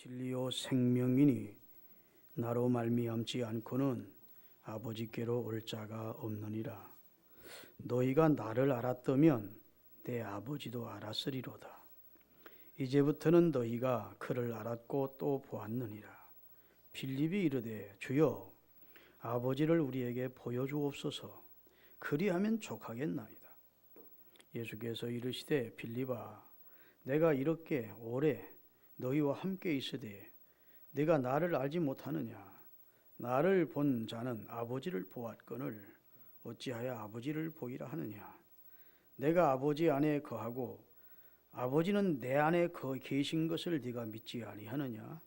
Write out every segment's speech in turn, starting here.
진리요 생명이니 나로 말미암지 않고는 아버지께로 올 자가 없느니라. 너희가 나를 알았다면 내 아버지도 알았으리로다. 이제부터는 너희가 그를 알았고 또 보았느니라. 빌립이 이르되 주여 아버지를 우리에게 보여주옵소서. 그리하면 족하겠나이다. 예수께서 이르시되 빌립아 내가 이렇게 오래 너희와 함께 있으되 네가 나를 알지 못하느냐. 나를 본 자는 아버지를 보았거늘 어찌하여 아버지를 보이라 하느냐. 내가 아버지 안에 거하고 아버지는 내 안에 계신 것을 네가 믿지 아니하느냐.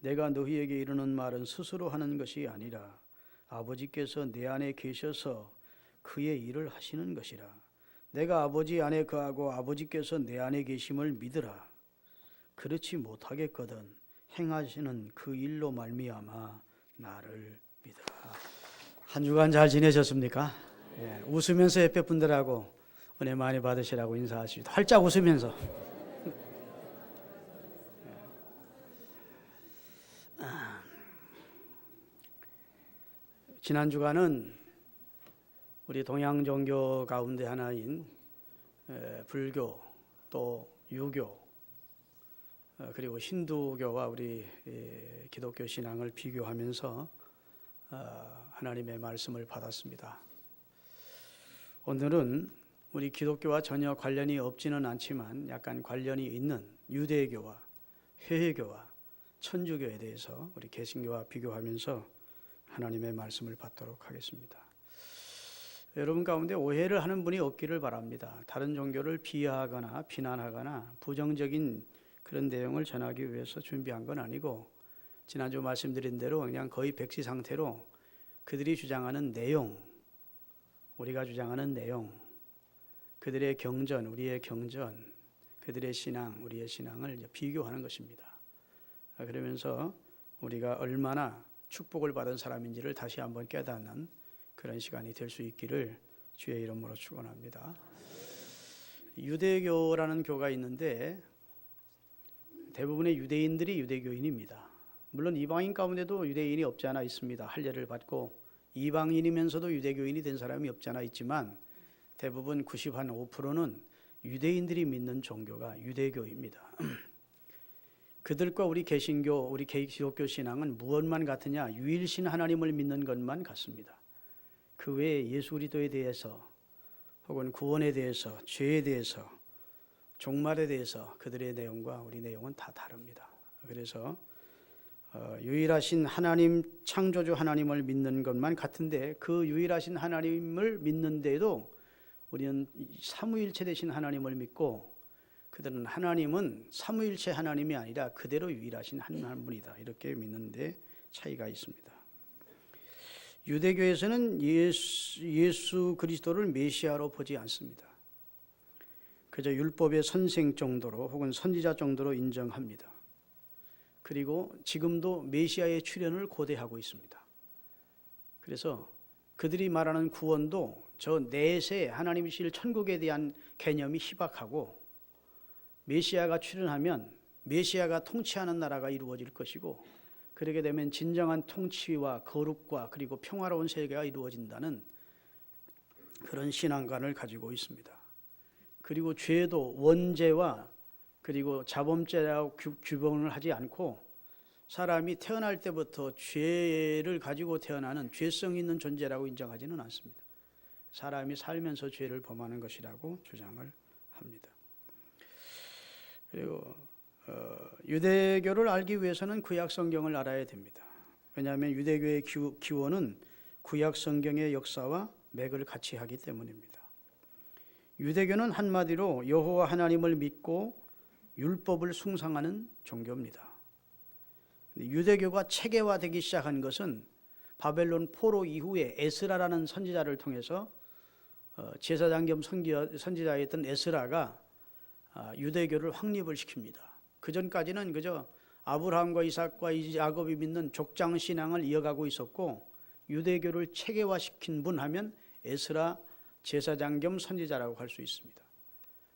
내가 너희에게 이르는 말은 스스로 하는 것이 아니라 아버지께서 내 안에 계셔서 그의 일을 하시는 것이라. 내가 아버지 안에 거하고 아버지께서 내 안에 계심을 믿으라. 그렇지 못하겠거든 행하시는 그 일로 말미암아 나를 믿으라. 한 주간 잘 지내셨습니까? 예, 웃으면서 옆에 분들하고 은혜 많이 받으시라고 인사하시죠. 활짝 웃으면서. 지난 주간은 우리 동양 종교 가운데 하나인 불교 또 유교 그리고 힌두교와 우리 기독교 신앙을 비교하면서 하나님의 말씀을 받았습니다. 오늘은 우리 기독교와 전혀 관련이 없지는 않지만 약간 관련이 있는 유대교와 회계교와 천주교에 대해서 우리 개신교와 비교하면서 하나님의 말씀을 받도록 하겠습니다. 여러분 가운데 오해를 하는 분이 없기를 바랍니다. 다른 종교를 비하하거나 비난하거나 부정적인 그런 내용을 전하기 위해서 준비한 건 아니고 지난주 말씀드린 대로 그냥 거의 백시 상태로 그들이 주장하는 내용, 우리가 주장하는 내용, 그들의 경전, 우리의 경전, 그들의 신앙, 우리의 신앙을 비교하는 것입니다. 그러면서 우리가 얼마나 축복을 받은 사람인지를 다시 한번 깨닫는 그런 시간이 될 수 있기를 주의 이름으로 축원합니다. 유대교라는 교가 있는데 대부분의 유대인들이 유대교인입니다. 물론 이방인 가운데도 유대인이 없지 않아 있습니다. 할례를 받고 이방인이면서도 유대교인이 된 사람이 없지 않아 있지만 대부분 95%는 유대인들이 믿는 종교가 유대교입니다. 그들과 우리 개신교, 우리 기독교 신앙은 무엇만 같으냐? 유일신 하나님을 믿는 것만 같습니다. 그 외에 예수 그리스도에 대해서 혹은 구원에 대해서, 죄에 대해서, 종말에 대해서 그들의 내용과 우리 내용은 다 다릅니다. 그래서 유일하신 하나님, 창조주 하나님을 믿는 것만 같은데 그 유일하신 하나님을 믿는데도 우리는 삼위일체 되신 하나님을 믿고 그들은 하나님은 삼위일체 하나님이 아니라 그대로 유일하신 한 분이다 이렇게 믿는데 차이가 있습니다. 유대교에서는 예수 그리스도를 메시아로 보지 않습니다. 그저 율법의 선생 정도로 혹은 선지자 정도로 인정합니다. 그리고 지금도 메시아의 출현을 고대하고 있습니다. 그래서 그들이 말하는 구원도 저 내세 하나님이실 천국에 대한 개념이 희박하고 메시아가 출현하면 메시아가 통치하는 나라가 이루어질 것이고 그렇게 되면 진정한 통치와 거룩과 그리고 평화로운 세계가 이루어진다는 그런 신앙관을 가지고 있습니다. 그리고 죄도 원죄와 그리고 자범죄라고 규범을 하지 않고 사람이 태어날 때부터 죄를 가지고 태어나는 죄성 있는 존재라고 인정하지는 않습니다. 사람이 살면서 죄를 범하는 것이라고 주장을 합니다. 그리고 유대교를 알기 위해서는 구약 성경을 알아야 됩니다. 왜냐하면 유대교의 기원은 구약 성경의 역사와 맥을 같이 하기 때문입니다. 유대교는 한마디로 여호와 하나님을 믿고 율법을 숭상하는 종교입니다. 유대교가 체계화되기 시작한 것은 바벨론 포로 이후에 에스라라는 선지자를 통해서 제사장 겸 선지자였던 에스라가 유대교를 확립을 시킵니다. 그 전까지는 그저 아브라함과 이삭과 야곱이 믿는 족장 신앙을 이어가고 있었고 유대교를 체계화시킨 분 하면 에스라 제사장 겸 선지자라고 할 수 있습니다.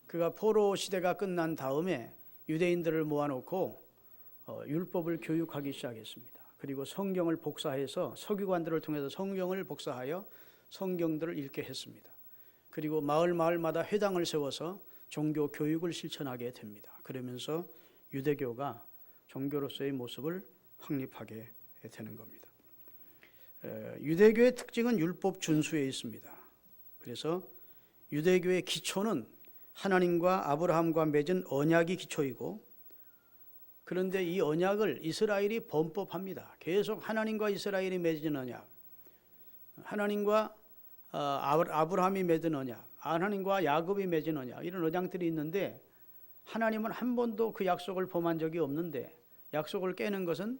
그가 포로 시대가 끝난 다음에 유대인들을 모아놓고 율법을 교육하기 시작했습니다. 그리고 성경을 복사해서 서기관들을 통해서 성경을 복사하여 성경들을 읽게 했습니다. 그리고 마을마다 회당을 세워서 종교 교육을 실천하게 됩니다. 그러면서 유대교가 종교로서의 모습을 확립하게 되는 겁니다. 유대교의 특징은 율법 준수에 있습니다. 그래서 유대교의 기초는 하나님과 아브라함과 맺은 언약이 기초이고, 그런데 이 언약을 이스라엘이 범법합니다. 계속 하나님과 이스라엘이 맺은 언약, 하나님과 아브라함이 맺은 언약, 하나님과 야곱이 맺은 언약, 이런 언약들이 있는데 하나님은 한 번도 그 약속을 범한 적이 없는데, 약속을 깨는 것은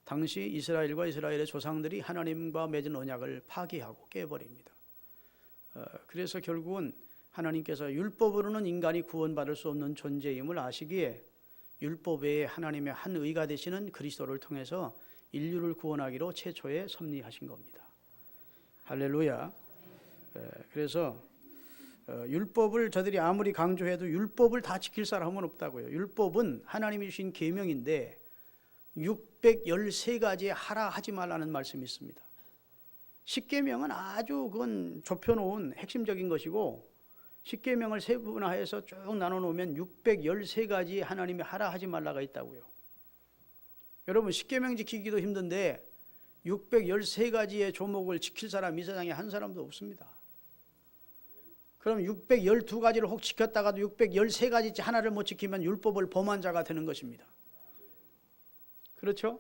당시 이스라엘과 이스라엘의 조상들이 하나님과 맺은 언약을 파기하고 깨버립니다. 그래서 결국은 하나님께서 율법으로는 인간이 구원받을 수 없는 존재임을 아시기에 율법 외에 하나님의 한 의가 되시는 그리스도를 통해서 인류를 구원하기로 최초에 섭리하신 겁니다. 할렐루야. 그래서 율법을 저들이 아무리 강조해도 율법을 다 지킬 사람은 없다고요. 율법은 하나님이 주신 계명인데 613가지에 하라 하지 말라는 말씀이 있습니다. 십계명은 아주 그건 좁혀놓은 핵심적인 것이고, 십계명을 세분화해서 쭉 나눠놓으면 613가지 하나님이 하라 하지 말라가 있다고요. 여러분, 십계명 지키기도 힘든데 613가지의 조목을 지킬 사람 이 세상에 한 사람도 없습니다. 그럼 612가지를 혹 지켰다가도 613가지 하나를 못 지키면 율법을 범한 자가 되는 것입니다. 그렇죠?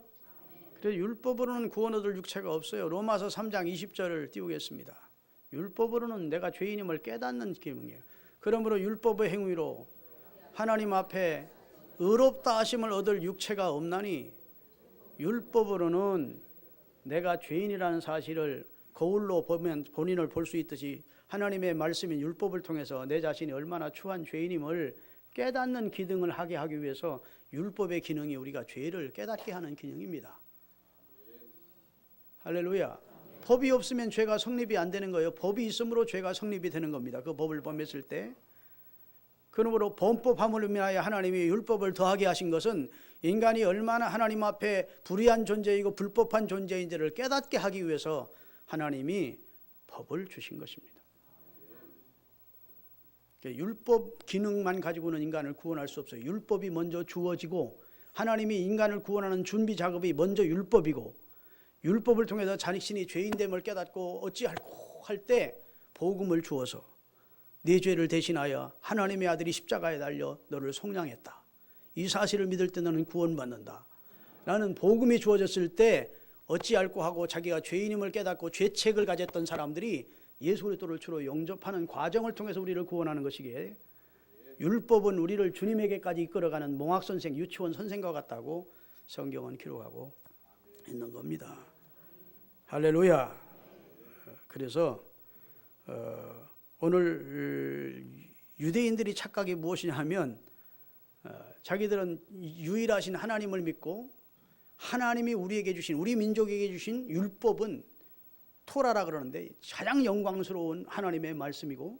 그래서 율법으로는 구원 얻을 육체가 없어요. 로마서 3장 20절을 띄우겠습니다. 율법으로는 내가 죄인임을 깨닫는 계명이에요. 그러므로 율법의 행위로 하나님 앞에 의롭다 하심을 얻을 육체가 없나니, 율법으로는 내가 죄인이라는 사실을 거울로 보면 본인을 볼 수 있듯이 하나님의 말씀인 율법을 통해서 내 자신이 얼마나 추한 죄인임을 깨닫는 기능을 하게 하기 위해서 율법의 기능이 우리가 죄를 깨닫게 하는 기능입니다. 할렐루야. 법이 없으면 죄가 성립이 안 되는 거예요. 법이 있으므로 죄가 성립이 되는 겁니다. 그 법을 범했을 때. 그러므로 범법함을 의미하여 하나님이 율법을 더하게 하신 것은 인간이 얼마나 하나님 앞에 불의한 존재이고 불법한 존재인지를 깨닫게 하기 위해서 하나님이 법을 주신 것입니다. 율법 기능만 가지고는 인간을 구원할 수 없어요. 율법이 먼저 주어지고 하나님이 인간을 구원하는 준비 작업이 먼저 율법이고, 율법을 통해서 자신이 죄인됨을 깨닫고 어찌할꼬 할 때 복음을 주어서 네 죄를 대신하여 하나님의 아들이 십자가에 달려 너를 속량했다. 이 사실을 믿을 때 너는 구원받는다. 라는 복음이 주어졌을 때 어찌할꼬 하고 자기가 죄인임을 깨닫고 죄책을 가졌던 사람들이 예수 그리스도를 주로 영접하는 과정을 통해서 우리를 구원하는 것이기에, 율법은 우리를 주님에게까지 이끌어가는 몽학선생, 유치원 선생과 같다고 성경은 기록하고 있는 겁니다. 할렐루야. 그래서 오늘 유대인들이 착각이 무엇이냐 하면 자기들은 유일하신 하나님을 믿고 하나님이 우리에게 주신, 우리 민족에게 주신 율법은 토라라 그러는데 가장 영광스러운 하나님의 말씀이고,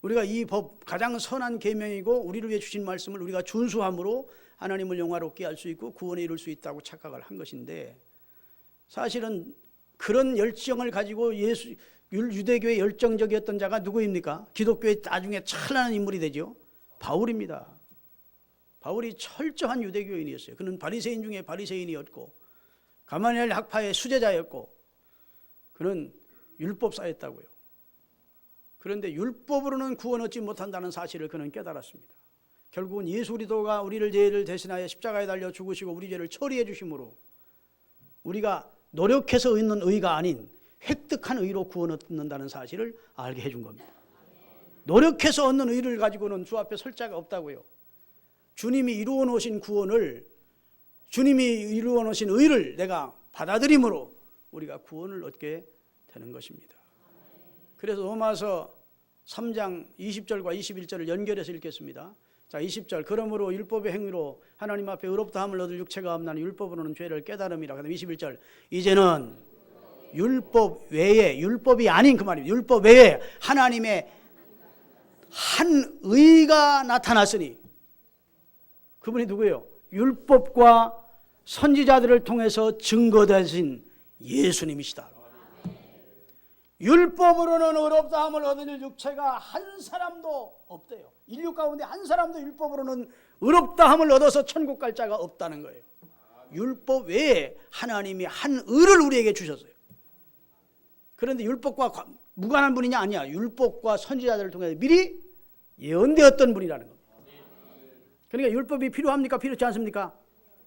우리가 이 법 가장 선한 계명이고 우리를 위해 주신 말씀을 우리가 준수함으로 하나님을 영화롭게 할 수 있고 구원에 이룰 수 있다고 착각을 한 것인데, 사실은 그런 열정을 가지고 유대교의 열정적이었던 자가 누구입니까? 기독교의 나중에 찬란한 인물이 되죠. 바울입니다. 바울이 철저한 유대교인이었어요. 그는 바리새인 중에 바리새인이었고 가말리엘 학파의 수제자였고 그는 율법사였다고요. 그런데 율법으로는 구원 얻지 못한다는 사실을 그는 깨달았습니다. 결국은 예수 그리스도가 우리를 죄를 대신하여 십자가에 달려 죽으시고 우리 죄를 처리해 주심으로 우리가 노력해서 얻는 의가 아닌 획득한 의로 구원 얻는다는 사실을 알게 해준 겁니다. 노력해서 얻는 의를 가지고는 주 앞에 설 자가 없다고요. 주님이 이루어 놓으신 구원을, 주님이 이루어 놓으신 의를 내가 받아들임으로 우리가 구원을 얻게 되는 것입니다. 그래서 로마서 3장 20절과 21절을 연결해서 읽겠습니다. 자, 20절. 그러므로 율법의 행위로 하나님 앞에 의롭다함을 얻을 육체가 없나니 율법으로는 죄를 깨달음이라. 그다음 21절. 이제는 율법 외에, 율법이 아닌 그 말입니다. 율법 외에 하나님의 한 의가 나타났으니, 그분이 누구예요? 율법과 선지자들을 통해서 증거되신 예수님이시다. 율법으로는 의롭다함을 얻을 육체가 한 사람도 없대요. 인류 가운데 한 사람도 율법으로는 의롭다함을 얻어서 천국 갈 자가 없다는 거예요. 율법 외에 하나님이 한 의를 우리에게 주셨어요. 그런데 율법과 무관한 분이냐? 아니야. 율법과 선지자들을 통해 미리 예언되었던 분이라는 겁니다. 그러니까 율법이 필요합니까? 필요하지 않습니까?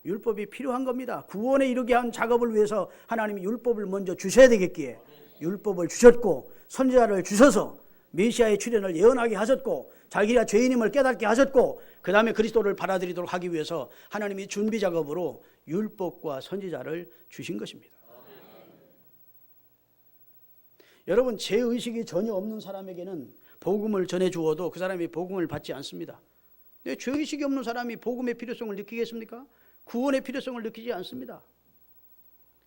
율법이 필요한 겁니다. 구원에 이르게 한 작업을 위해서 하나님이 율법을 먼저 주셔야 되겠기에 율법을 주셨고 선지자를 주셔서 메시아의 출현을 예언하게 하셨고 자기가 죄인임을 깨닫게 하셨고 그 다음에 그리스도를 받아들이도록 하기 위해서 하나님이 준비 작업으로 율법과 선지자를 주신 것입니다. 여러분, 죄의식이 전혀 없는 사람에게는 복음을 전해 주어도 그 사람이 복음을 받지 않습니다. 근데 죄의식이 없는 사람이 복음의 필요성을 느끼겠습니까? 구원의 필요성을 느끼지 않습니다.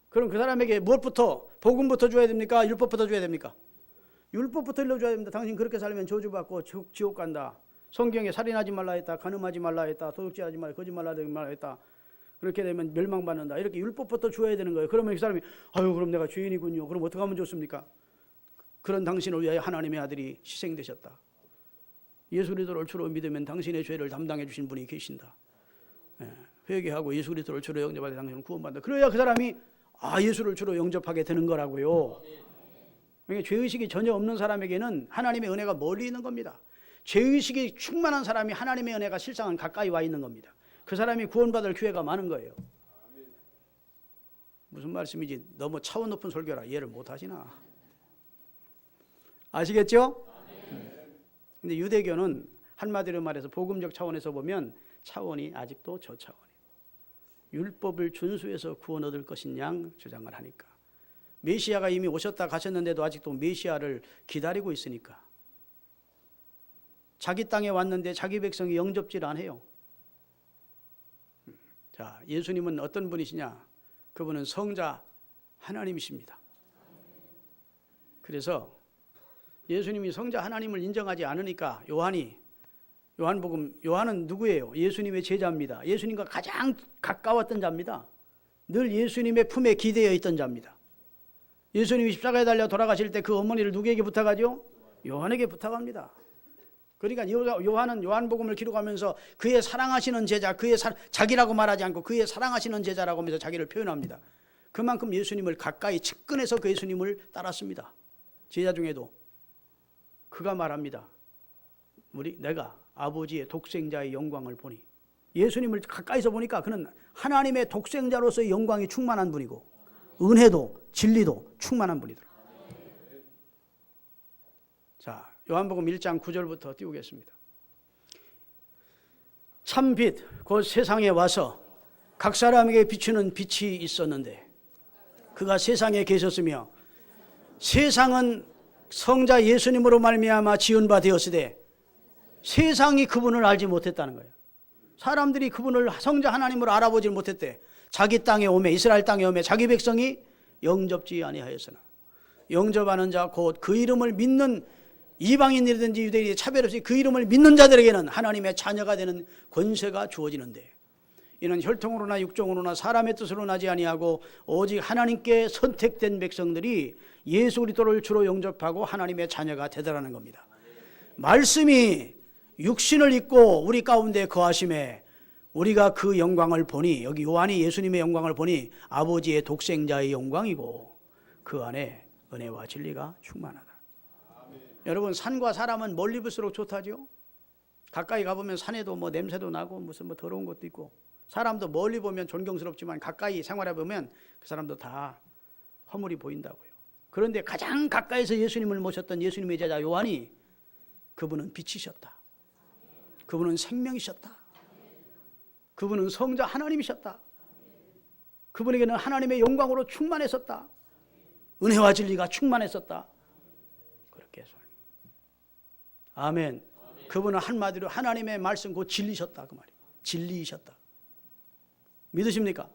그럼 그 사람에게 무엇부터, 복음부터 줘야 됩니까? 율법부터 줘야 됩니까? 율법부터 일러줘야 됩니다. 당신 그렇게 살면 저주받고 지옥 간다. 성경에 살인하지 말라 했다. 간음하지 말라 했다. 도둑질하지 말라, 거짓말하지 말라 했다. 그렇게 되면 멸망받는다. 이렇게 율법부터 줘야 되는 거예요. 그러면 그 사람이 아유 그럼 내가 죄인이군요. 그럼 어떻게 하면 좋습니까? 그런 당신을 위하여 하나님의 아들이 희생되셨다. 예수 그리스도를 주로 믿으면 당신의 죄를 담당해 주신 분이 계신다. 회개하고 예수 그리스도를 주로 영접하되 당신은 구원받는다. 그래야 그 사람이 예수를 주로 영접하게 되는 거라고요. 그러니까 죄의식이 전혀 없는 사람에게는 하나님의 은혜가 멀리 있는 겁니다. 죄의식이 충만한 사람이 하나님의 은혜가 실상은 가까이 와 있는 겁니다. 그 사람이 구원받을 기회가 많은 거예요. 무슨 말씀이지? 너무 차원 높은 설교라 이해를 못 하시나? 아시겠죠? 근데 유대교는 한마디로 말해서 복음적 차원에서 보면 차원이 아직도 저 차원이에요. 율법을 준수해서 구원 얻을 것인 양 주장을 하니까. 메시아가 이미 오셨다 가셨는데도 아직도 메시아를 기다리고 있으니까. 자기 땅에 왔는데 자기 백성이 영접질 안 해요. 자, 예수님은 어떤 분이시냐? 그분은 성자 하나님이십니다. 그래서 예수님이 성자 하나님을 인정하지 않으니까 요한은 누구예요? 예수님의 제자입니다. 예수님과 가장 가까웠던 자입니다. 늘 예수님의 품에 기대어 있던 자입니다. 예수님이 십자가에 달려 돌아가실 때 그 어머니를 누구에게 부탁하죠? 요한에게 부탁합니다. 그러니까 요한은 요한복음을 기록하면서 그의 사랑하시는 제자, 자기라고 말하지 않고 그의 사랑하시는 제자라고 하면서 자기를 표현합니다. 그만큼 예수님을 가까이 측근해서 그 예수님을 따랐습니다. 제자 중에도 그가 말합니다. 내가 아버지의 독생자의 영광을 보니, 예수님을 가까이서 보니까 그는 하나님의 독생자로서의 영광이 충만한 분이고 은혜도 진리도 충만한 분이더라. 자, 요한복음 1장 9절부터 띄우겠습니다. 참빛 곧 세상에 와서 각 사람에게 비추는 빛이 있었는데 그가 세상에 계셨으며 세상은 성자 예수님으로 말미암아 지은 바 되었으되 세상이 그분을 알지 못했다는 거예요. 사람들이 그분을 성자 하나님으로 알아보지 못했대. 자기 땅에 오매, 이스라엘 땅에 오매 자기 백성이 영접지 아니하였으나 영접하는 자 곧 그 이름을 믿는 이방인이든지 유대인이 차별 없이 그 이름을 믿는 자들에게는 하나님의 자녀가 되는 권세가 주어지는데 이는 혈통으로나 육종으로나 사람의 뜻으로 나지 아니하고 오직 하나님께 선택된 백성들이 예수 그리스도를 주로 영접하고 하나님의 자녀가 되더라는 겁니다. 말씀이 육신을 입고 우리 가운데 거하심에 우리가 그 영광을 보니, 여기 요한이 예수님의 영광을 보니 아버지의 독생자의 영광이고 그 안에 은혜와 진리가 충만하다. 여러분, 산과 사람은 멀리 볼수록 좋다죠. 가까이 가보면 산에도 냄새도 나고 무슨 더러운 것도 있고, 사람도 멀리 보면 존경스럽지만 가까이 생활해 보면 그 사람도 다 허물이 보인다고요. 그런데 가장 가까이서 예수님을 모셨던 예수님의 제자 요한이 그분은 빛이셨다. 그분은 생명이셨다. 그분은 성자 하나님이셨다. 그분에게는 하나님의 영광으로 충만했었다. 은혜와 진리가 충만했었다. 그렇게 해서 아멘. 그분은 한마디로 하나님의 말씀 곧 진리셨다 그 말이에요. 진리이셨다. 믿으십니까?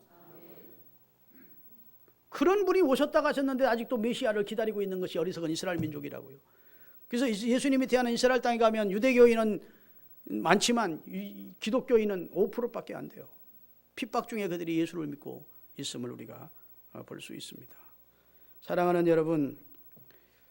그런 분이 오셨다 가셨는데 아직도 메시아를 기다리고 있는 것이 어리석은 이스라엘 민족이라고요. 그래서 예수님이 태어난 이스라엘 땅에 가면 유대교인은 많지만 기독교인은 5%밖에 안 돼요. 핍박 중에 그들이 예수를 믿고 있음을 우리가 볼 수 있습니다. 사랑하는 여러분,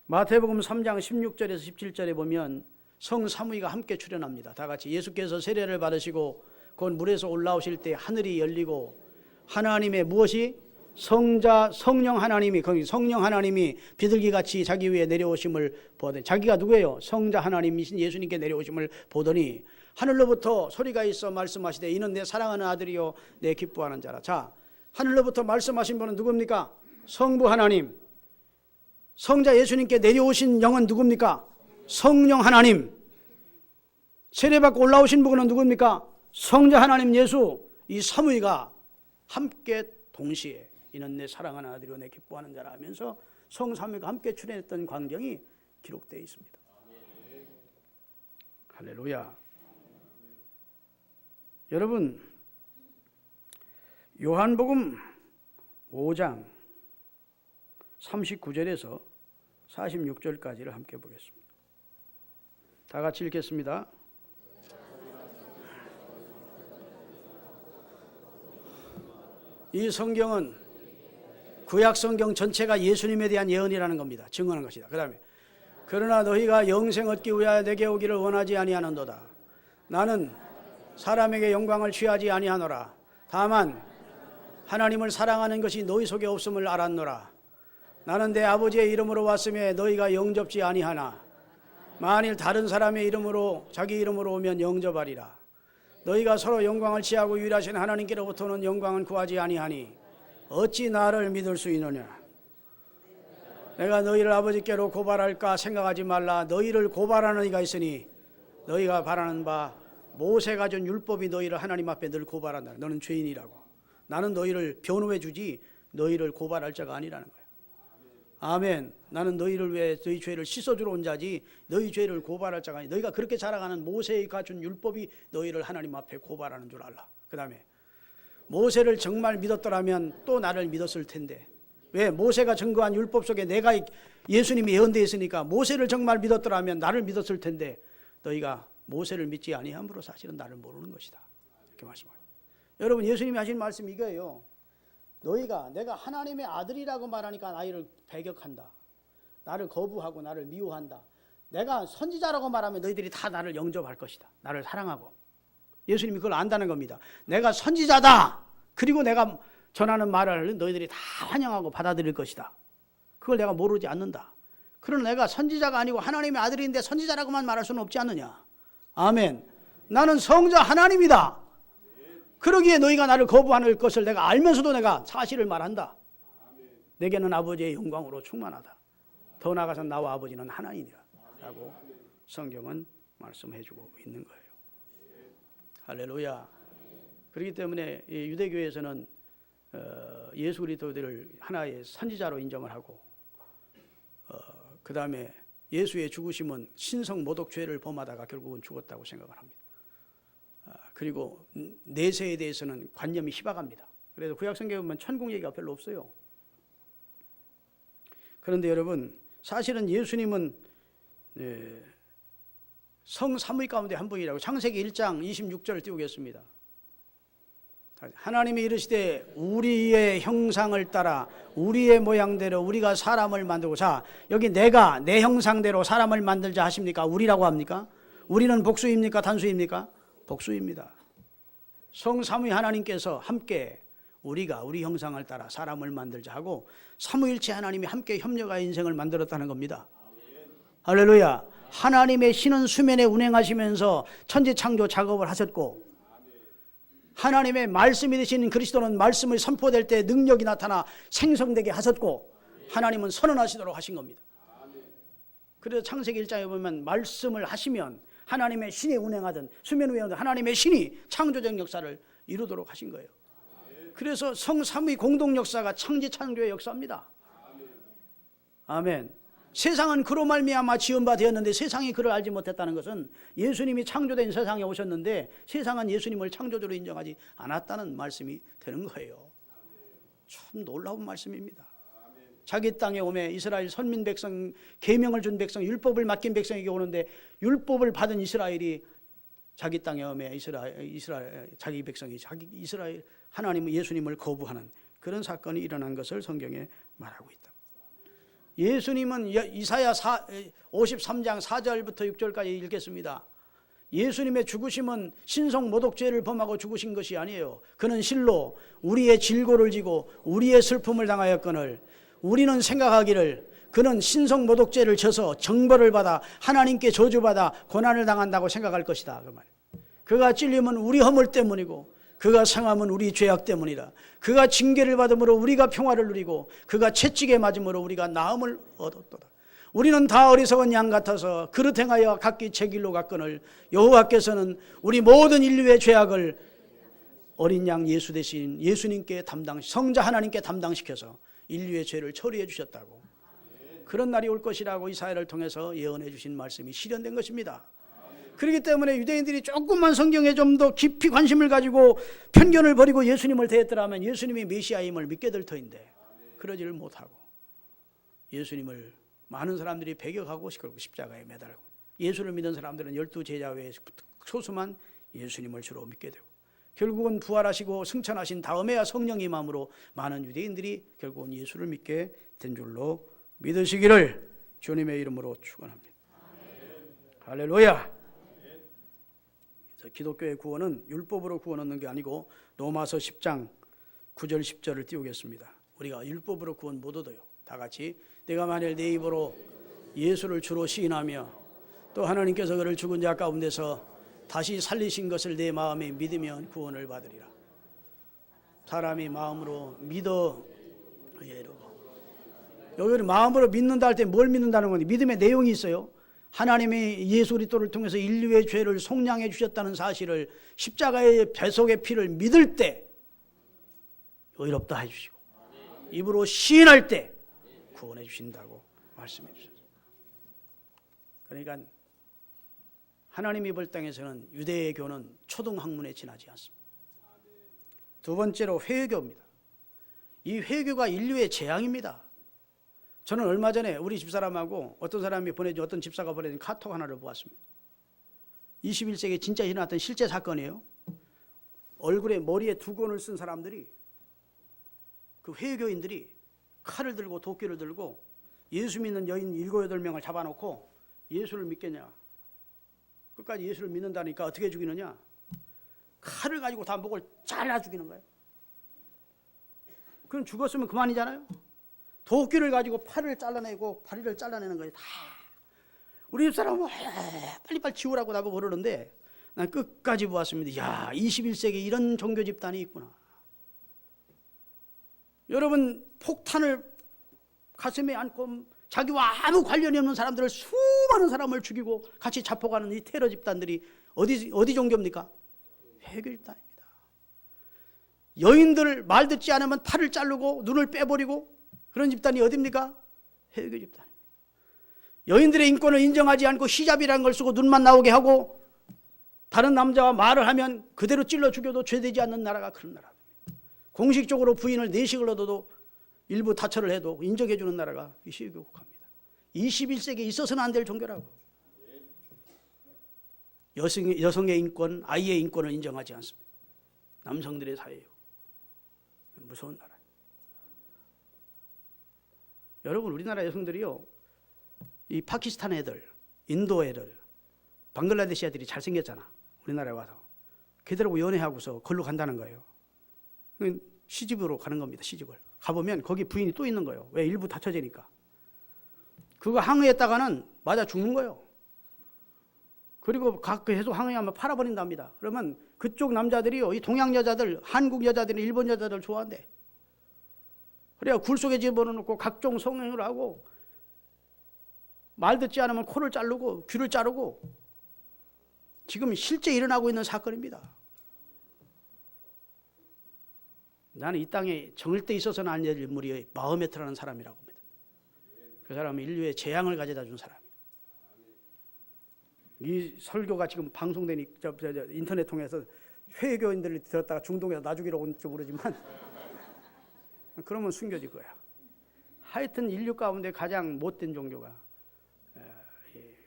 마태복음 3장 16절에서 17절에 보면 성 사무이가 함께 출현합니다. 다 같이 예수께서 세례를 받으시고 곧 물에서 올라오실 때 하늘이 열리고 하나님의 무엇이 성령 하나님이 거기 성령 하나님이 비둘기같이 자기 위에 내려오심을 보더니 자기가 누구예요? 성자 하나님이신 예수님께 내려오심을 보더니 하늘로부터 소리가 있어 말씀하시되 이는 내 사랑하는 아들이요 내 기뻐하는 자라. 자, 하늘로부터 말씀하신 분은 누굽니까? 성부 하나님. 성자 예수님께 내려오신 영은 누굽니까? 성령 하나님. 세례받고 올라오신 분은 누굽니까? 성자 하나님 예수. 이 사무이가 함께 동시에 이는 내 사랑하는 아들이요 내 기뻐하는 자라 하면서 성삼위가 함께 출현했던 광경이 기록되어 있습니다. 할렐루야. 여러분, 요한복음 5장 39절에서 46절까지를 함께 보겠습니다. 다 같이 읽겠습니다. 이 성경은 구약 성경 전체가 예수님에 대한 예언이라는 겁니다. 증언한 것이다. 그 다음에 그러나 너희가 영생 얻기 위하여 내게 오기를 원하지 아니하는도다. 나는 사람에게 영광을 취하지 아니하노라. 다만 하나님을 사랑하는 것이 너희 속에 없음을 알았노라. 나는 내 아버지의 이름으로 왔음에 너희가 영접지 아니하나 만일 다른 사람의 이름으로 자기 이름으로 오면 영접하리라. 너희가 서로 영광을 취하고 유일하신 하나님께로부터는 영광을 구하지 아니하니 어찌 나를 믿을 수 있느냐. 내가 너희를 아버지께로 고발할까 생각하지 말라. 너희를 고발하는 이가 있으니 너희가 바라는 바 모세가 준 율법이 너희를 하나님 앞에 늘 고발한다. 너는 죄인이라고. 나는 너희를 변호해 주지 너희를 고발할 자가 아니라는 거예요. 아멘. 나는 너희를 위해 너희 죄를 씻어주러 온 자지 너희 죄를 고발할 자가 아니. 너희가 그렇게 자랑하는 모세가 준 율법이 너희를 하나님 앞에 고발하는 줄 알라. 그 다음에 모세를 정말 믿었더라면 또 나를 믿었을 텐데. 왜? 모세가 증거한 율법 속에 내가 예수님이 예언되어 있으니까 모세를 정말 믿었더라면 나를 믿었을 텐데 너희가 모세를 믿지 아니함으로 사실은 나를 모르는 것이다. 이렇게 말씀합니다. 여러분, 예수님이 하신 말씀이 이거예요. 너희가 내가 하나님의 아들이라고 말하니까 나를 배격한다. 나를 거부하고 나를 미워한다. 내가 선지자라고 말하면 너희들이 다 나를 영접할 것이다. 나를 사랑하고. 예수님이 그걸 안다는 겁니다. 내가 선지자다. 그리고 내가 전하는 말을 너희들이 다 환영하고 받아들일 것이다. 그걸 내가 모르지 않는다. 그러나 내가 선지자가 아니고 하나님의 아들인데 선지자라고만 말할 수는 없지 않느냐. 아멘. 나는 성자 하나님이다. 그러기에 너희가 나를 거부하는 것을 내가 알면서도 내가 사실을 말한다. 내게는 아버지의 영광으로 충만하다. 더 나아가서 나와 아버지는 하나이니라 라고 성경은 말씀해주고 있는 거예요. 할렐루야. 그렇기 때문에 유대교에서는 예수 그리스도를 하나의 선지자로 인정을 하고 그 다음에 예수의 죽으심은 신성 모독 죄를 범하다가 결국은 죽었다고 생각을 합니다. 그리고 내세에 대해서는 관념이 희박합니다. 그래서 구약 성경에 보면 천국 얘기가 별로 없어요. 그런데 여러분, 사실은 예수님은 성삼위 가운데 한 분이라고. 창세기 1장 26절을 띄우겠습니다. 하나님이 이르시되 우리의 형상을 따라 우리의 모양대로 우리가 사람을 만들고. 자, 여기 내가 내 형상대로 사람을 만들자 하십니까? 우리라고 합니까? 우리는 복수입니까? 단수입니까? 복수입니다. 성삼위 하나님께서 함께 우리가 우리 형상을 따라 사람을 만들자 하고 삼위일체 하나님이 함께 협력하여 인생을 만들었다는 겁니다. 할렐루야. 하나님의 신은 수면에 운행하시면서 천지창조 작업을 하셨고 하나님의 말씀이 되신 그리스도는 말씀을 선포될 때 능력이 나타나 생성되게 하셨고 하나님은 선언하시도록 하신 겁니다. 그래서 창세기 1장에 보면 말씀을 하시면 하나님의 신이 운행하던 수면 위에 하나님의 신이 창조적 역사를 이루도록 하신 거예요. 그래서 성삼위 공동 역사가 천지창조의 역사입니다. 아멘. 세상은 그로 말미암아 지은 바 되었는데 세상이 그를 알지 못했다는 것은 예수님이 창조된 세상에 오셨는데 세상은 예수님을 창조주로 인정하지 않았다는 말씀이 되는 거예요. 참 놀라운 말씀입니다. 자기 땅에 오매 이스라엘 선민 백성, 계명을 준 백성, 율법을 맡긴 백성에게 오는데 율법을 받은 이스라엘이 자기 땅에 이스라엘 자기 백성이 이스라엘 하나님 예수님을 거부하는 그런 사건이 일어난 것을 성경에 말하고 있다. 예수님은 이사야 53장 4절부터 6절까지 읽겠습니다. 예수님의 죽으심은 신성 모독죄를 범하고 죽으신 것이 아니에요. 그는 실로 우리의 질고를 지고 우리의 슬픔을 당하였거늘 우리는 생각하기를 그는 신성 모독죄를 져서 정벌을 받아 하나님께 저주받아 고난을 당한다고 생각할 것이다. 그 말. 그가 찔림은 우리 허물 때문이고 그가 상함은 우리 죄악 때문이라. 그가 징계를 받음으로 우리가 평화를 누리고 그가 채찍에 맞음으로 우리가 나음을 얻었도다. 우리는 다 어리석은 양 같아서 그릇 행하여 각기 제 길로 갔거늘 여호와께서는 우리 모든 인류의 죄악을 어린 양 예수 대신 예수님께 성자 하나님께 담당시켜서 인류의 죄를 처리해 주셨다고. 그런 날이 올 것이라고 이사야를 통해서 예언해 주신 말씀이 실현된 것입니다. 그렇기 때문에 유대인들이 조금만 성경에 좀 더 깊이 관심을 가지고 편견을 버리고 예수님을 대했더라면 예수님이 메시아임을 믿게 될 터인데 그러지를 못하고 예수님을 많은 사람들이 배격하고 십자가에 매달고 예수를 믿는 사람들은 12제자 외에 소수만 예수님을 주로 믿게 되고 결국은 부활하시고 승천하신 다음에야 성령의 마음으로 많은 유대인들이 결국은 예수를 믿게 된 줄로 믿으시기를 주님의 이름으로 축원합니다. 할렐루야. 기독교의 구원은 율법으로 구원 얻는 게 아니고 로마서 10장 9절 10절을 띄우겠습니다. 우리가 율법으로 구원 못 얻어요. 다 같이 내가 만일 내 입으로 예수를 주로 시인하며 또 하나님께서 그를 죽은 자 가운데서 다시 살리신 것을 내 마음에 믿으면 구원을 받으리라. 사람이 마음으로 믿어 이르고 여기는 마음으로 믿는다 할 때 뭘 믿는다는 건데 믿음의 내용이 있어요. 하나님이 예수 그리스도를 통해서 인류의 죄를 속량해 주셨다는 사실을 십자가의 배속의 피를 믿을 때 의롭다 해주시고 입으로 시인할 때 구원해 주신다고 말씀해 주셨어요. 그러니까 하나님이 볼 땅에서는 유대의 교는 초등학문에 지나지 않습니다. 두 번째로 회교입니다. 이 회교가 인류의 재앙입니다. 저는 얼마 전에 우리 집사람하고 어떤 사람이 보내준 어떤 집사가 보내준 카톡 하나를 보았습니다. 21세기에 진짜 일어났던 실제 사건이에요. 얼굴에 머리에 두건을 쓴 사람들이 그 회교인들이 칼을 들고 도끼를 들고 예수 믿는 여인 7, 8명을 잡아놓고 예수를 믿겠냐 끝까지 예수를 믿는다니까 어떻게 죽이느냐 칼을 가지고 다 목을 잘라 죽이는 거예요. 그럼 죽었으면 그만이잖아요. 도끼를 가지고 팔을 잘라내고 다리를 잘라내는 거예요. 다. 우리 집사람은 빨리빨리 지우라고 나보고 그러는데 난 끝까지 보았습니다. 야, 21세기에 이런 종교 집단이 있구나. 여러분 폭탄을 가슴에 안고 자기와 아무 관련이 없는 사람들을 수많은 사람을 죽이고 같이 자포가는 이 테러 집단들이 어디 종교입니까? 회교 집단입니다. 여인들 말 듣지 않으면 팔을 자르고 눈을 빼버리고 그런 집단이 어디입니까? 회교 집단. 여인들의 인권을 인정하지 않고 히잡이라는 걸 쓰고 눈만 나오게 하고 다른 남자와 말을 하면 그대로 찔러 죽여도 죄되지 않는 나라가 그런 나라입니다. 공식적으로 부인을 내식을 얻어도 일부 타처를 해도 인정해 주는 나라가 이 시국에 국합니다. 21세기에 있어서는 안 될 종교라고. 여성의 인권, 아이의 인권을 인정하지 않습니다. 남성들의 사회예요. 무서운 나라. 여러분 우리나라 여성들이요 이 파키스탄 애들, 인도 애들, 방글라데시 애들이 잘생겼잖아. 우리나라에 와서 걔들하고 연애하고서 걸로 간다는 거예요. 시집으로 가는 겁니다. 시집을 가보면 거기 부인이 또 있는 거예요. 왜? 일부 다쳐지니까. 그거 항의했다가는 맞아 죽는 거예요. 그리고 계속 항의하면 팔아버린답니다. 그러면 그쪽 남자들이요 이 동양 여자들, 한국 여자들이 일본 여자들 좋아한대. 그래야 굴 속에 집어넣고 각종 성행을 하고 말 듣지 않으면 코를 자르고 귀를 자르고 지금 실제 일어나고 있는 사건입니다. 나는 이 땅에 정을 때 있어서는 안 될 인물이 마호메트라는 사람이라고 합니다. 그 사람은 인류의 재앙을 가져다 준 사람이에요. 이 설교가 지금 방송되니 인터넷 통해서 회교인들을 들었다가 중동에서 나 죽이러 온지 모르지만 그러면 숨겨질 거야. 하여튼 인류 가운데 가장 못된 종교가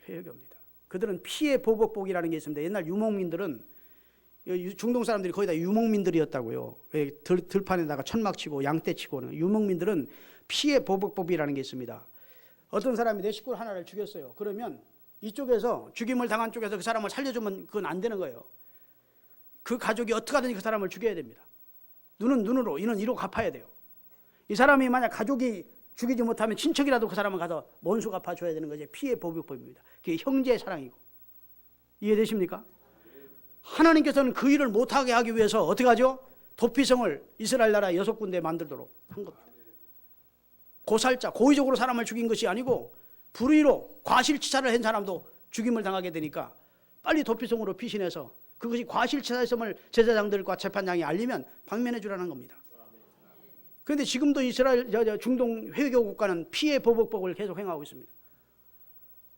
회교입니다. 그들은 피해 보복복이라는 게 있습니다. 옛날 유목민들은, 중동 사람들이 거의 다 유목민들이었다고요. 들판에다가 천막 치고 양떼 치고는. 유목민들은 피해 보복법이라는 게 있습니다. 어떤 사람이 내 식구 하나를 죽였어요. 그러면 이쪽에서, 죽임을 당한 쪽에서 그 사람을 살려주면 그건 안 되는 거예요. 그 가족이 어떻게 하든지 그 사람을 죽여야 됩니다. 눈은 눈으로, 이는 이로 갚아야 돼요. 이 사람이 만약 가족이 죽이지 못하면 친척이라도 그 사람을 가서 원수 갚아줘야 되는 것이 피해 보복법입니다. 그게 형제의 사랑이고. 이해되십니까? 하나님께서는 그 일을 못하게 하기 위해서 어떻게 하죠? 도피성을 이스라엘 나라 6군데 만들도록 한 겁니다. 고살자, 고의적으로 사람을 죽인 것이 아니고 불의로 과실치사를 한 사람도 죽임을 당하게 되니까 빨리 도피성으로 피신해서 그것이 과실치사였음을 제사장들과 재판장이 알리면 방면해 주라는 겁니다. 그런데 지금도 이스라엘 중동 회교 국가는 피해 보복법을 계속 행하고 있습니다.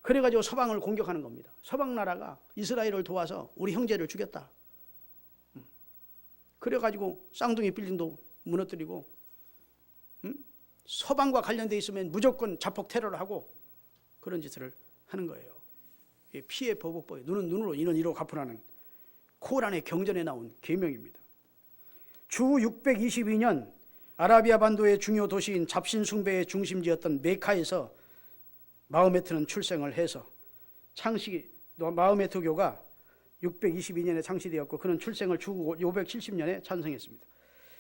그래가지고 서방을 공격하는 겁니다. 서방 나라가 이스라엘을 도와서 우리 형제를 죽였다. 그래가지고 쌍둥이 빌딩도 무너뜨리고, 서방과 관련돼 있으면 무조건 자폭 테러를 하고 그런 짓을 하는 거예요. 피해 보복법이 눈은 눈으로 이는 이로 갚으라는 코란의 경전에 나온 계명입니다. 주 622년 아라비아 반도의 중요 도시인 잡신 숭배의 중심지였던 메카에서 마호메트는 출생을 해서 마호메트교가 622년에 창시되었고 그는 출생을 주 570년에 찬성했습니다.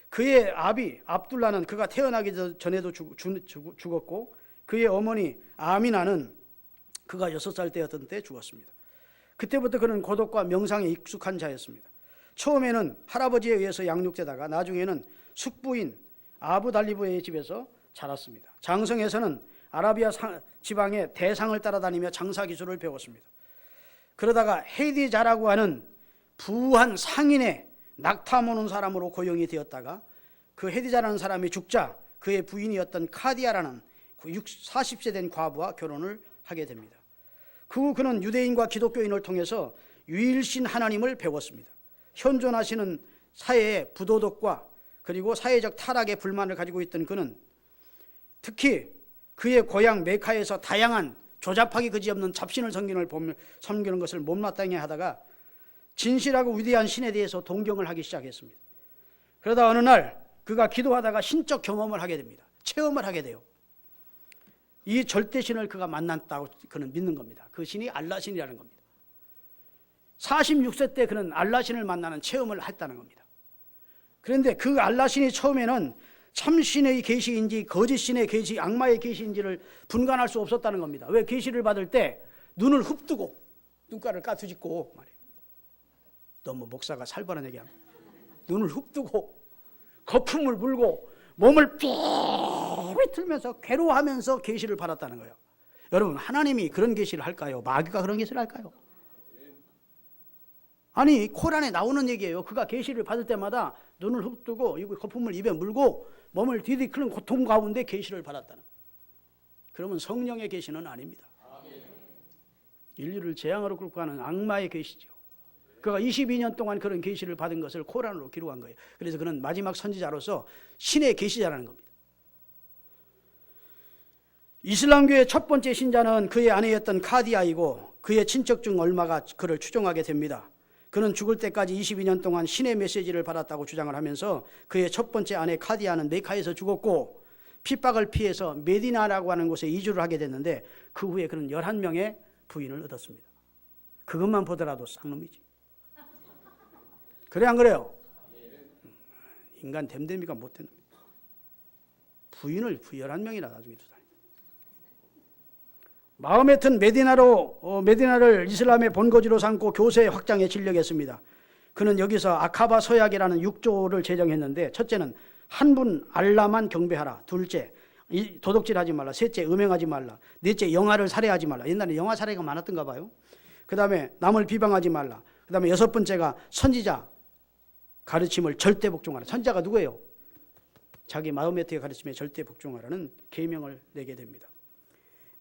그의 아비 압둘라는 그가 태어나기 전에도 죽었고 그의 어머니 아미나는 그가 6살 때였던 때 죽었습니다. 그때부터 그는 고독과 명상에 익숙한 자였습니다. 처음에는 할아버지에 의해서 양육되다가 나중에는 숙부인 아부 달리브의 집에서 자랐습니다. 장성에서는 아라비아 지방의 대상을 따라다니며 장사 기술을 배웠습니다. 그러다가 헤디자라고 하는 부한 상인의 낙타 모는 사람으로 고용이 되었다가 그 헤디자라는 사람이 죽자 그의 부인이었던 카디아라는 40세 된 과부와 결혼을 하게 됩니다. 그 후 그는 유대인과 기독교인을 통해서 유일신 하나님을 배웠습니다. 현존하시는 사회의 부도덕과 그리고 사회적 타락에 불만을 가지고 있던 그는 특히 그의 고향 메카에서 다양한 조잡하기 그지없는 잡신을 섬기는 것을 못마땅해 하다가 진실하고 위대한 신에 대해서 동경을 하기 시작했습니다. 그러다 어느 날 그가 기도하다가 신적 경험을 하게 됩니다. 체험을 하게 돼요. 이 절대신을 그가 만났다고 그는 믿는 겁니다. 그 신이 알라신이라는 겁니다. 46세 때 그는 알라신을 만나는 체험을 했다는 겁니다. 그런데 그 알라신이 처음에는 참신의 계시인지 거짓신의 계시, 악마의 계시인지를 분간할 수 없었다는 겁니다. 왜? 계시를 받을 때 눈을 흡뜨고 눈가를 까투짓고 말이에요. 너무 목사가 살벌한 얘기하면 눈을 흡뜨고 거품을 물고 몸을 삐 틀면서 괴로워하면서 계시를 받았다는 거예요. 여러분, 하나님이 그런 계시를 할까요? 마귀가 그런 계시를 할까요? 아니, 코란에 나오는 얘기예요. 그가 계시를 받을 때마다 눈을 흡뜨고 거품을 입에 물고 몸을 디디크는 고통 가운데 계시를 받았다는. 그러면 성령의 계시는 아닙니다. 인류를 재앙으로 끌고 가는 악마의 계시죠. 그가 22년 동안 그런 계시를 받은 것을 코란으로 기록한 거예요. 그래서 그는 마지막 선지자로서 신의 계시자라는 겁니다. 이슬람교의 첫 번째 신자는 그의 아내였던 카디아이고 그의 친척 중 얼마가 그를 추종하게 됩니다. 그는 죽을 때까지 22년 동안 신의 메시지를 받았다고 주장을 하면서 그의 첫 번째 아내 카디아는 메카에서 죽었고 핍박을 피해서 메디나라고 하는 곳에 이주를 하게 됐는데 그 후에 그는 11명의 부인을 얻었습니다. 그것만 보더라도 쌍놈이지. 그래 안 그래요? 인간 됨됨이가 못된 놈이야. 부인을 11명이나 나중에 두다니. 마호메트는 메디나를 이슬람의 본거지로 삼고 교세 확장에 진력했습니다. 그는 여기서 아카바 서약이라는 6조를 제정했는데 첫째는 한 분 알라만 경배하라. 둘째, 도둑질하지 말라. 셋째, 음행하지 말라. 넷째, 영아를 살해하지 말라. 옛날에 영아 살해가 많았던가 봐요. 그 다음에 남을 비방하지 말라. 그 다음에 6번째가 선지자 가르침을 절대 복종하라. 선지자가 누구예요? 자기 마호메트의 가르침에 절대 복종하라는 계명을 내게 됩니다.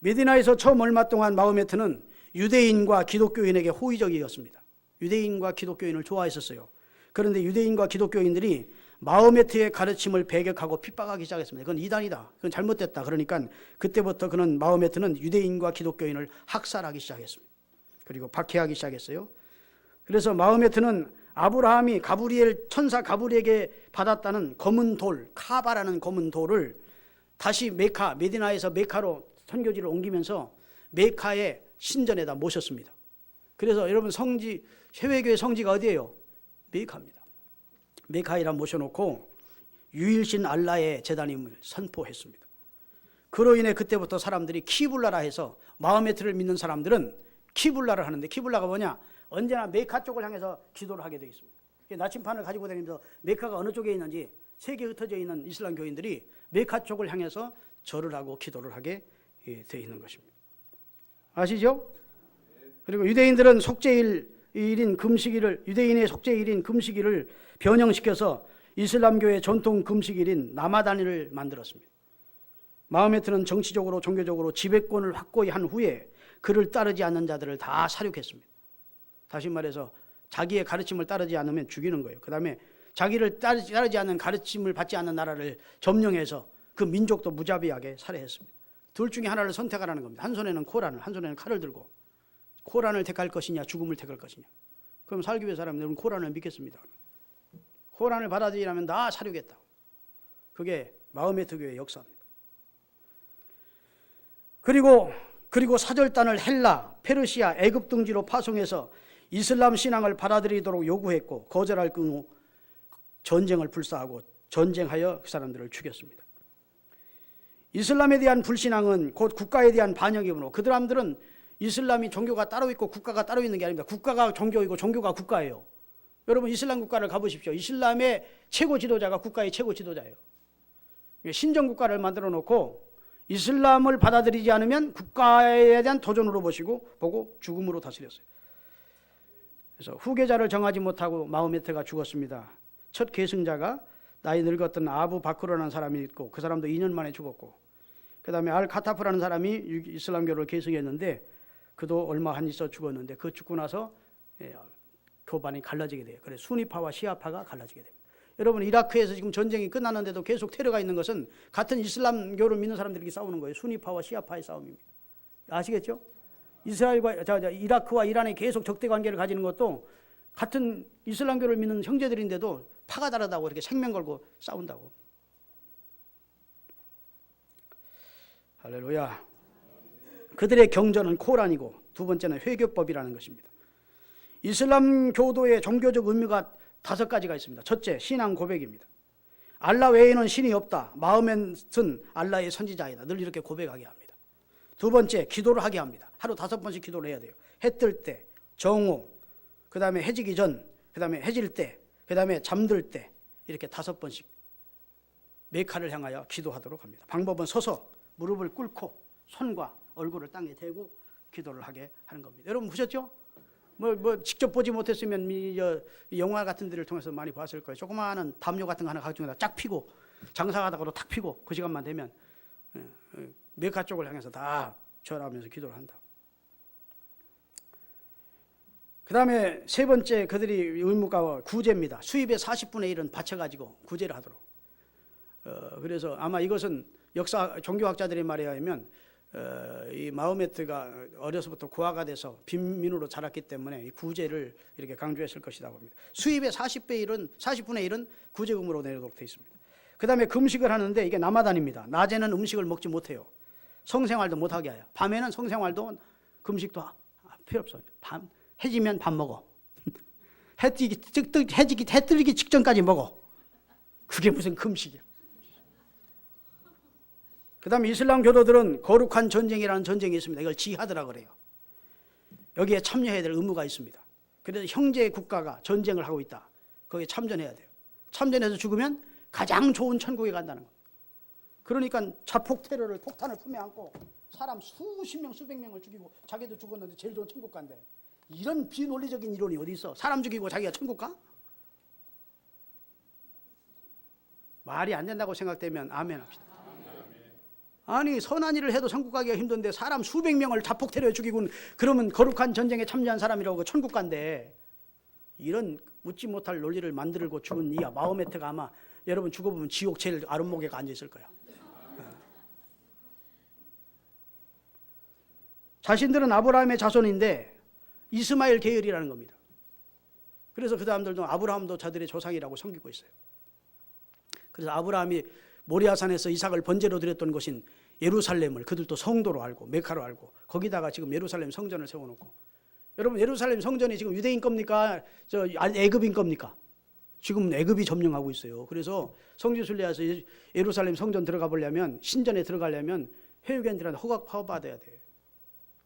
메디나에서 처음 얼마 동안 마호메트는 유대인과 기독교인에게 호의적이었습니다. 유대인과 기독교인을 좋아했었어요. 그런데 유대인과 기독교인들이 마호메트의 가르침을 배격하고 핍박하기 시작했습니다. 그건 이단이다. 그건 잘못됐다. 그러니까 그때부터 마호메트는 유대인과 기독교인을 학살하기 시작했습니다. 그리고 박해하기 시작했어요. 그래서 마호메트는 아브라함이 가브리엘 천사 가브리엘에게 받았다는 검은 돌, 카바라는 검은 돌을 다시 메카, 메디나에서 메카로 선교지를 옮기면서 메카의 신전에다 모셨습니다. 그래서 여러분 성지, 해외교회 성지가 어디예요? 메카입니다. 메카에다 모셔놓고 유일신 알라의 제단임을 선포했습니다. 그로 인해 그때부터 사람들이 키불라라 해서 마호메트를 믿는 사람들은 키불라를 하는데, 키불라가 뭐냐? 언제나 메카 쪽을 향해서 기도를 하게 되어 있습니다. 나침판을 가지고 다니면서 메카가 어느 쪽에 있는지 세계에 흩어져 있는 이슬람 교인들이 메카 쪽을 향해서 절을 하고 기도를 하게 되어 있는 것입니다. 아시죠? 그리고 유대인들은 속죄일인 금식일을, 유대인의 속죄일인 금식일을 변형시켜서 이슬람교의 전통 금식일인 라마단을 만들었습니다. 마호메트는 정치적으로 종교적으로 지배권을 확고히 한 후에 그를 따르지 않는 자들을 다 살육했습니다. 다시 말해서 자기의 가르침을 따르지 않으면 죽이는 거예요. 그 다음에 자기를 따르지 않는 가르침을 받지 않는 나라를 점령해서 그 민족도 무자비하게 살해했습니다. 둘 중에 하나를 선택하라는 겁니다. 한 손에는 코란을, 한 손에는 칼을 들고 코란을 택할 것이냐 죽음을 택할 것이냐. 그럼 살기 위해 사람들은 코란을 믿겠습니다. 코란을 받아들이려면 다 살육했다. 그게 마호메트 교회의 역사입니다. 그리고 사절단을 헬라, 페르시아, 애굽 등지로 파송해서 이슬람 신앙을 받아들이도록 요구했고 거절할 경우 전쟁을 불사하고 전쟁하여 그 사람들을 죽였습니다. 이슬람에 대한 불신앙은 곧 국가에 대한 반역이므로 그 사람들은 이슬람이 종교가 따로 있고 국가가 따로 있는 게 아닙니다. 국가가 종교이고 종교가 국가예요. 여러분 이슬람 국가를 가보십시오. 이슬람의 최고 지도자가 국가의 최고 지도자예요. 신정 국가를 만들어 놓고 이슬람을 받아들이지 않으면 국가에 대한 도전으로 보고 죽음으로 다스렸어요. 그래서 후계자를 정하지 못하고 마호메트가 죽었습니다. 첫 계승자가 나이 늙었던 아부 바크르라는 사람이 있고 그 사람도 2년 만에 죽었고, 그 다음에 알 카타프라는 사람이 이슬람교를 계승했는데 그도 얼마 안 있어 죽었는데 그 죽고 나서 교반이 갈라지게 돼요. 그래서 수니파와 시아파가 갈라지게 됩니다. 여러분 이라크에서 지금 전쟁이 끝났는데도 계속 테러가 있는 것은 같은 이슬람교를 믿는 사람들이 싸우는 거예요. 수니파와 시아파의 싸움입니다. 아시겠죠? 이라크와 이란이 계속 적대 관계를 가지는 것도 같은 이슬람교를 믿는 형제들인데도 파가 다르다고 이렇게 생명 걸고 싸운다고. 할렐루야. 그들의 경전은 코란이고 두 번째는 회교법이라는 것입니다. 이슬람 교도의 종교적 의미가 5가지가 있습니다. 첫째, 신앙 고백입니다. 알라 외에는 신이 없다. 마호메트는 알라의 선지자이다. 늘 이렇게 고백하게 합니다. 두 번째, 기도를 하게 합니다. 하루 5번씩 기도를 해야 돼요. 해 뜰 때, 정오, 그 다음에 해지기 전, 그 다음에 해질 때, 그 다음에 잠들 때, 이렇게 5번씩 메카를 향하여 기도하도록 합니다. 방법은 서서 무릎을 꿇고 손과 얼굴을 땅에 대고 기도를 하게 하는 겁니다. 여러분 보셨죠? 뭐 직접 보지 못했으면 영화 같은 데를 통해서 많이 봤을 거예요. 조그마한 담요 같은 거 하나 가지고 쫙 피고 장사하다가도 탁 피고 그 시간만 되면 메카 쪽을 향해서 다 절하면서 기도를 한다. 그 다음에 세 번째 그들이 의무가 구제입니다. 수입의 40분의 1은 바쳐가지고 구제를 하도록. 그래서 아마 이것은 종교학자들의 말에 의하면 이 마호메트가 어려서부터 고아가 돼서 빈민으로 자랐기 때문에 이 구제를 이렇게 강조했을 것이라고 합니다. 수입의 40분의 1은 구제 의무로 내도록 되어 있습니다. 그 다음에 금식을 하는데 이게 라마단입니다. 낮에는 음식을 먹지 못해요. 성생활도 못하게 해요. 밤에는 성생활도 금식도 필요 없어요. 해지면 밥 먹어. 해 뜨기 직전까지 먹어. 그게 무슨 금식이야. 그 다음에 이슬람 교도들은 거룩한 전쟁이라는 전쟁이 있습니다. 이걸 지하드라 그래요. 여기에 참여해야 될 의무가 있습니다. 그래서 형제 국가가 전쟁을 하고 있다. 거기에 참전해야 돼요. 참전해서 죽으면 가장 좋은 천국에 간다는 겁니다. 그러니까 자폭 테러를 폭탄을 품에 안고 사람 수십 명 수백 명을 죽이고 자기도 죽었는데 제일 좋은 천국 간대. 이런 비논리적인 이론이 어디 있어? 사람 죽이고 자기가 천국 가? 말이 안 된다고 생각되면 아멘 합시다. 아니 선한 일을 해도 천국 가기가 힘든데 사람 수백 명을 자폭 테러에 죽이고 그러면 거룩한 전쟁에 참여한 사람이라고 천국 간대. 이런 묻지 못할 논리를 만들고 죽은 이 마호메트가 아마 여러분 죽어보면 지옥 제일 아랫목에 앉아있을 거야. 자신들은 아브라함의 자손인데 이스마엘 계열이라는 겁니다. 그래서 그 사람들도 아브라함도 저들의 조상이라고 섬기고 있어요. 그래서 아브라함이 모리아산에서 이삭을 번제로 드렸던 곳인 예루살렘을 그들도 성도로 알고 메카로 알고 거기다가 지금 예루살렘 성전을 세워놓고, 여러분 예루살렘 성전이 지금 유대인 겁니까? 저 애굽인 겁니까? 지금 애굽이 점령하고 있어요. 그래서 성지순례해서 예루살렘 성전 들어가 보려면, 신전에 들어가려면 회유견들한테 허가 받아야 돼요.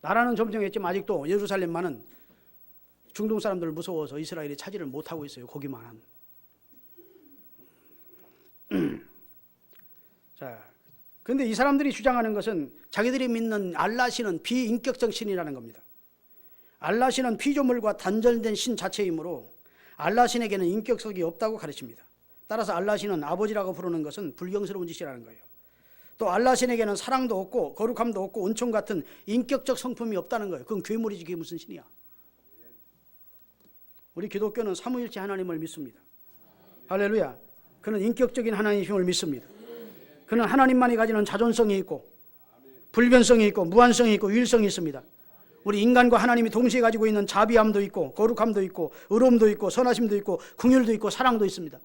나라는 점령했지만 아직도 예루살렘만은 중동 사람들을 무서워서 이스라엘이 차지를 못하고 있어요. 거기만한. 자, 근데 이 사람들이 주장하는 것은 자기들이 믿는 알라 신은 비인격적 신이라는 겁니다. 알라 신은 피조물과 단절된 신 자체이므로 알라 신에게는 인격성이 없다고 가르칩니다. 따라서 알라 신은 아버지라고 부르는 것은 불경스러운 짓이라는 거예요. 또 알라 신에게는 사랑도 없고 거룩함도 없고 은총 같은 인격적 성품이 없다는 거예요. 그건 괴물이지 그게 무슨 신이야. 우리 기독교는 삼위일체 하나님을 믿습니다. 할렐루야. 그는 인격적인 하나님임을 믿습니다. 그는 하나님만이 가지는 자존성이 있고 불변성이 있고 무한성이 있고 유일성이 있습니다. 우리 인간과 하나님이 동시에 가지고 있는 자비함도 있고 거룩함도 있고 의로움도 있고 선하심도 있고 긍휼도 있고 사랑도 있습니다.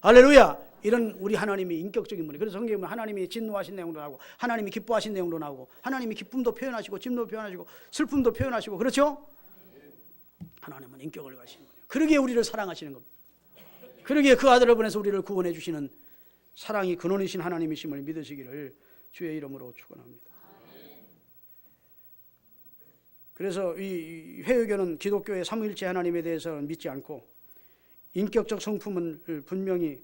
할렐루야. 이런 우리 하나님이 인격적인 분이에요. 그래서 성경에 보면 하나님이 진노하신 내용도 나오고 하나님이 기뻐하신 내용도 나오고 하나님이 기쁨도 표현하시고 진노도 표현하시고 슬픔도 표현하시고, 그렇죠? 하나님은 인격을 가지신 분이에요. 그러기에 우리를 사랑하시는 겁니다. 그러기에 그 아들을 보내서 우리를 구원해 주시는 사랑이 근원이신 하나님이심을 믿으시기를 주의 이름으로 축원합니다. 그래서 이 회유교는 기독교의 삼위일체 하나님에 대해서는 믿지 않고 인격적 성품은 분명히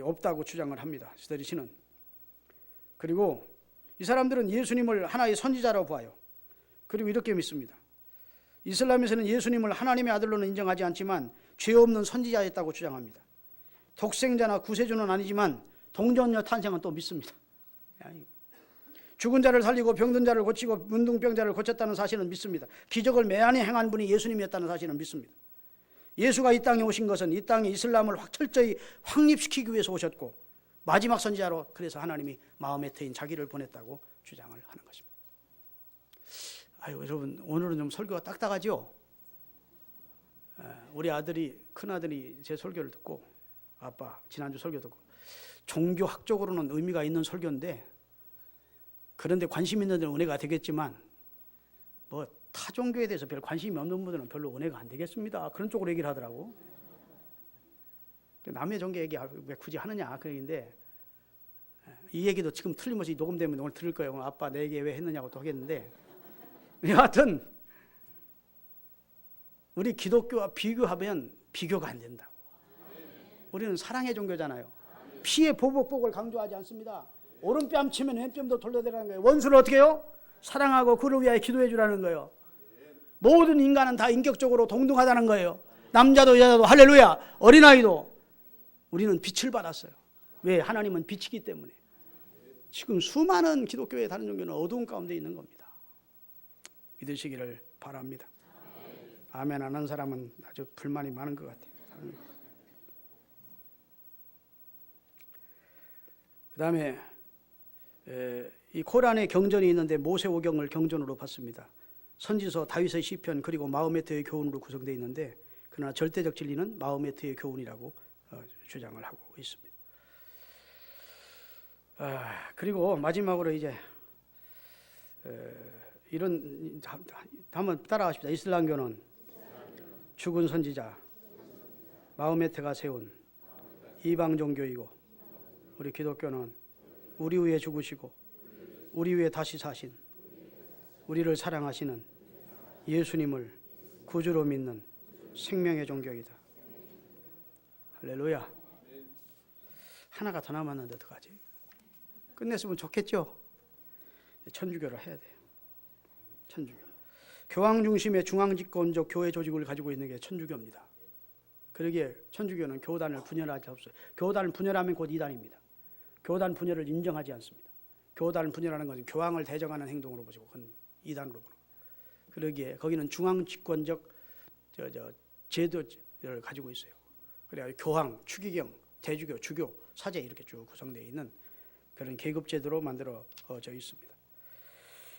없다고 주장을 합니다. 스테리시는. 그리고 이 사람들은 예수님을 하나의 선지자로 봐요. 그리고 이렇게 믿습니다. 이슬람에서는 예수님을 하나님의 아들로는 인정하지 않지만 죄 없는 선지자였다고 주장합니다. 독생자나 구세주는 아니지만 동정녀 탄생은 또 믿습니다. 죽은 자를 살리고 병든 자를 고치고 문둥병자를 고쳤다는 사실은 믿습니다. 기적을 매한히 행한 분이 예수님이었다는 사실은 믿습니다. 예수가 이 땅에 오신 것은 이 땅에 이슬람을 철저히 확립시키기 위해서 오셨고 마지막 선지자로 그래서 하나님이 마음에 트인 자기를 보냈다고 주장을 하는 것입니다. 아유, 여러분 오늘은 좀 설교가 딱딱하죠? 우리 아들이, 큰아들이 제 설교를 듣고, 아빠 지난주 설교 듣고, 종교학적으로는 의미가 있는 설교인데 그런데 관심 있는 데는 은혜가 되겠지만 뭐 타종교에 대해서 별 관심이 없는 분들은 별로 은혜가 안 되겠습니다. 그런 쪽으로 얘기를 하더라고. 남의 종교 얘기 왜 굳이 하느냐 그 얘기인데, 이 얘기도 지금 틀림없이 녹음되면 오늘 들을 거예요. 오늘 아빠 내 얘기 왜 했느냐고 또 하겠는데, 여하튼 우리 기독교와 비교하면 비교가 안 된다. 우리는 사랑의 종교잖아요. 피의 보복복을 강조하지 않습니다. 오른뺨 치면 왼뺨도 돌려대라는 거예요. 원수를 어떻게 해요? 사랑하고 그를 위하여 기도해 주라는 거예요. 모든 인간은 다 인격적으로 동등하다는 거예요. 남자도 여자도. 할렐루야. 어린아이도. 우리는 빛을 받았어요. 왜? 하나님은 빛이기 때문에. 지금 수많은 기독교의 다른 종교는 어두운 가운데 있는 겁니다. 믿으시기를 바랍니다. 아멘 안 한 사람은 아주 불만이 많은 것 같아요. 그 다음에 이 코란에 경전이 있는데 모세오경을 경전으로 봤습니다. 선지서, 다윗의 시편, 그리고 마호메트의 교훈으로 구성되어 있는데, 그러나 절대적 진리는 마호메트의 교훈이라고 주장을 하고 있습니다. 그리고 마지막으로 이제 이런, 한번 따라하십시다. 이슬람교는 죽은 선지자 마호메트가 세운 이방 종교이고, 우리 기독교는 우리 위에 죽으시고 우리 위에 다시 사신, 우리를 사랑하시는 예수님을 구주로 믿는 생명의 종교이다. 할렐루야. 하나가 더 남았는데 어떡하지? 끝냈으면 좋겠죠? 천주교를 해야 돼요. 천주교. 교황 중심의 중앙집권적 교회 조직을 가지고 있는 게 천주교입니다. 그러기에 천주교는 교단을 분열하지 없어요. 교단을 분열하면 곧 이단입니다. 교단 분열을 인정하지 않습니다. 교단을 분열하는 것은 교황을 대적하는 행동으로 보시고 그건 이단으로 보는 거예요. 그러기에 거기는 중앙집권적 제도를 가지고 있어요. 그래야 교황, 추기경, 대주교, 주교, 사제 이렇게 쭉 구성되어 있는 그런 계급 제도로 만들어져 있습니다.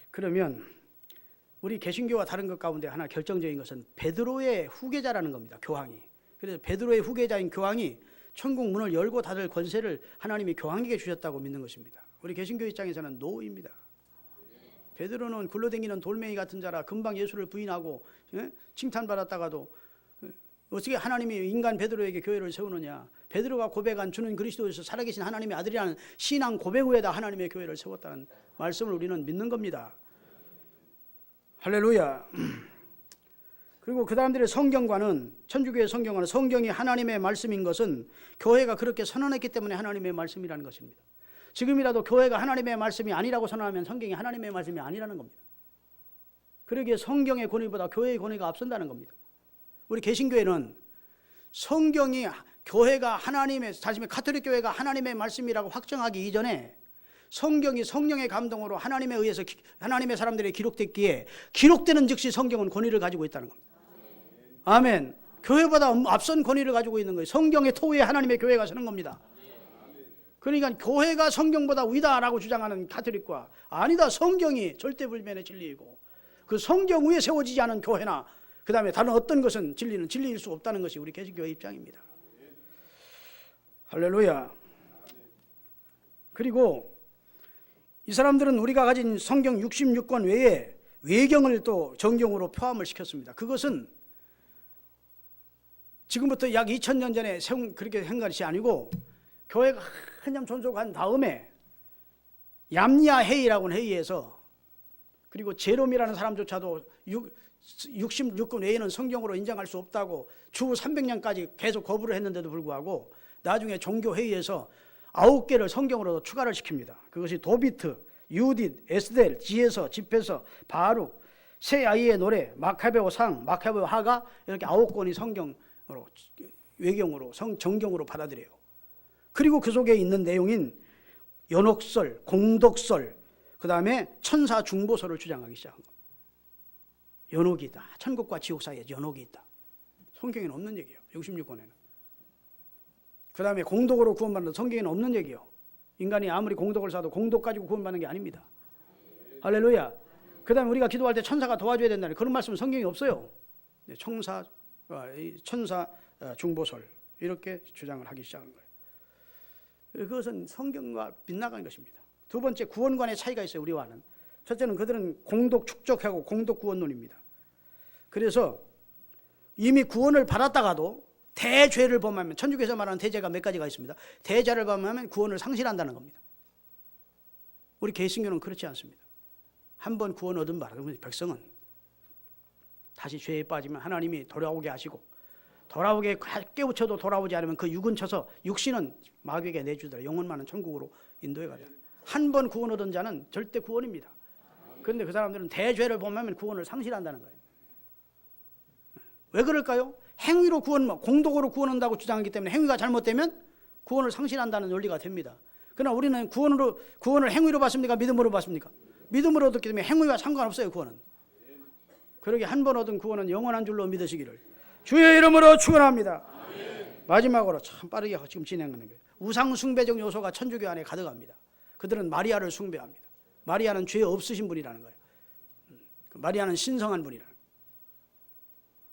그러면 우리 개신교와 다른 것 가운데 하나 결정적인 것은 베드로의 후계자라는 겁니다. 교황이. 그래서 베드로의 후계자인 교황이 천국 문을 열고 닫을 권세를 하나님이 교황에게 주셨다고 믿는 것입니다. 우리 개신교 입장에서는 노입니다. 베드로는 굴러다니는 돌멩이 같은 자라 금방 예수를 부인하고 칭찬받았다가도 어떻게 하나님이 인간 베드로에게 교회를 세우느냐. 베드로가 고백한 주는 그리스도에서 살아계신 하나님의 아들이라는 신앙 고백 후에다 하나님의 교회를 세웠다는 말씀을 우리는 믿는 겁니다. 할렐루야. 그리고 그 사람들의 성경과는, 천주교의 성경과는, 성경이 하나님의 말씀인 것은 교회가 그렇게 선언했기 때문에 하나님의 말씀이라는 것입니다. 지금이라도 교회가 하나님의 말씀이 아니라고 선언하면 성경이 하나님의 말씀이 아니라는 겁니다. 그러기에 성경의 권위보다 교회의 권위가 앞선다는 겁니다. 우리 개신교회는 성경이, 교회가 하나님의, 자신의 가톨릭 교회가 하나님의 말씀이라고 확정하기 이전에 성경이 성령의 감동으로 하나님에 의해서 하나님의 사람들이 기록됐기에 기록되는 즉시 성경은 권위를 가지고 있다는 겁니다. 아멘. 교회보다 앞선 권위를 가지고 있는 거예요. 성경의 토 위에 하나님의 교회가 서는 겁니다. 그러니까 교회가 성경보다 위다라고 주장하는 가톨릭과, 아니다, 성경이 절대불변의 진리이고 그 성경 위에 세워지지 않은 교회나 그 다음에 다른 어떤 것은 진리일 수 없다는 것이 우리 개신교의 입장입니다. 할렐루야. 그리고 이 사람들은 우리가 가진 성경 66권 외에 외경을 또 정경으로 포함을 시켰습니다. 그것은 지금부터 약 2000년 전에 그렇게 한 것이 아니고 교회가 한참 존속한 다음에 얌야 회의라고 하는 회의에서, 그리고 제롬이라는 사람조차도 66권 외에는 성경으로 인정할 수 없다고 주 300년까지 계속 거부를 했는데도 불구하고 나중에 종교회의에서 9개를 성경으로 추가를 시킵니다. 그것이 도비트, 유딧, 에스델, 지에서, 집에서, 바룩, 새 아이의 노래, 마카베오 상, 마카베오 하가, 이렇게 9권이 성경으로, 외경으로, 정경으로 받아들여요. 그리고 그 속에 있는 내용인 연옥설, 공덕설, 그 다음에 천사 중보설을 주장하기 시작한 겁니다. 연옥이 있다. 천국과 지옥 사이에 연옥이 있다. 성경에는 없는 얘기예요. 66권에는. 그 다음에 공덕으로 구원받는, 성경에는 없는 얘기예요. 인간이 아무리 공덕을 쌓아도 공덕 가지고 구원받는 게 아닙니다. 할렐루야. 그 다음에 우리가 기도할 때 천사가 도와줘야 된다는 그런 말씀은 성경에 없어요. 천사 중보설 이렇게 주장을 하기 시작한 거예요. 그것은 성경과 빗나간 것입니다. 두 번째, 구원관의 차이가 있어요. 우리와는. 첫째는 그들은 공덕 축적하고 공덕 구원론입니다. 그래서 이미 구원을 받았다가도 대죄를 범하면, 천주교에서 말하는 대죄가 몇 가지가 있습니다. 대죄를 범하면 구원을 상실한다는 겁니다. 우리 개신교는 그렇지 않습니다. 한 번 구원 얻은 바, 그러면 백성은 다시 죄에 빠지면 하나님이 돌아오게 하시고, 돌아오게 깨우쳐도 돌아오지 않으면 그 육은 쳐서 육신은 마귀에게 내주더라. 영혼만은 천국으로 인도해 가자. 한 번 구원 얻은 자는 절대 구원입니다. 그런데 그 사람들은 대죄를 범하면 구원을 상실한다는 거예요. 왜 그럴까요? 행위로 공덕으로 구원한다고 주장하기 때문에 행위가 잘못되면 구원을 상실한다는 논리가 됩니다. 그러나 우리는 구원을 행위로 받습니까? 믿음으로 받습니까? 믿음으로 얻기 때문에 행위와 상관없어요. 구원은. 그러게 한 번 얻은 구원은 영원한 줄로 믿으시기를 주의 이름으로 축원합니다. 마지막으로 참 빠르게 지금 진행하는 거예요. 우상 숭배적 요소가 천주교 안에 가득합니다. 그들은 마리아를 숭배합니다. 마리아는 죄 없으신 분이라는 거예요. 마리아는 신성한 분이라는 거예요.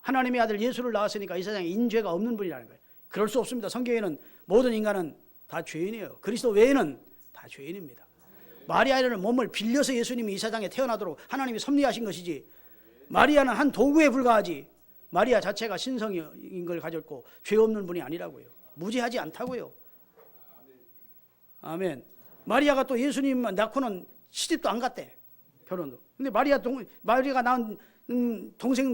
하나님의 아들 예수를 낳았으니까 이 세상에 인죄가 없는 분이라는 거예요. 그럴 수 없습니다. 성경에는 모든 인간은 다 죄인이에요. 그리스도 외에는 다 죄인입니다. 마리아의 몸을 빌려서 예수님이 이 세상에 태어나도록 하나님이 섭리하신 것이지, 마리아는 한 도구에 불과하지 마리아 자체가 신성인 걸 가졌고 죄 없는 분이 아니라고요. 무죄하지 않다고요. 아멘. 마리아가 또 예수님만 낳고는 시집도 안 갔대. 결혼도. 근데 마리아가 낳은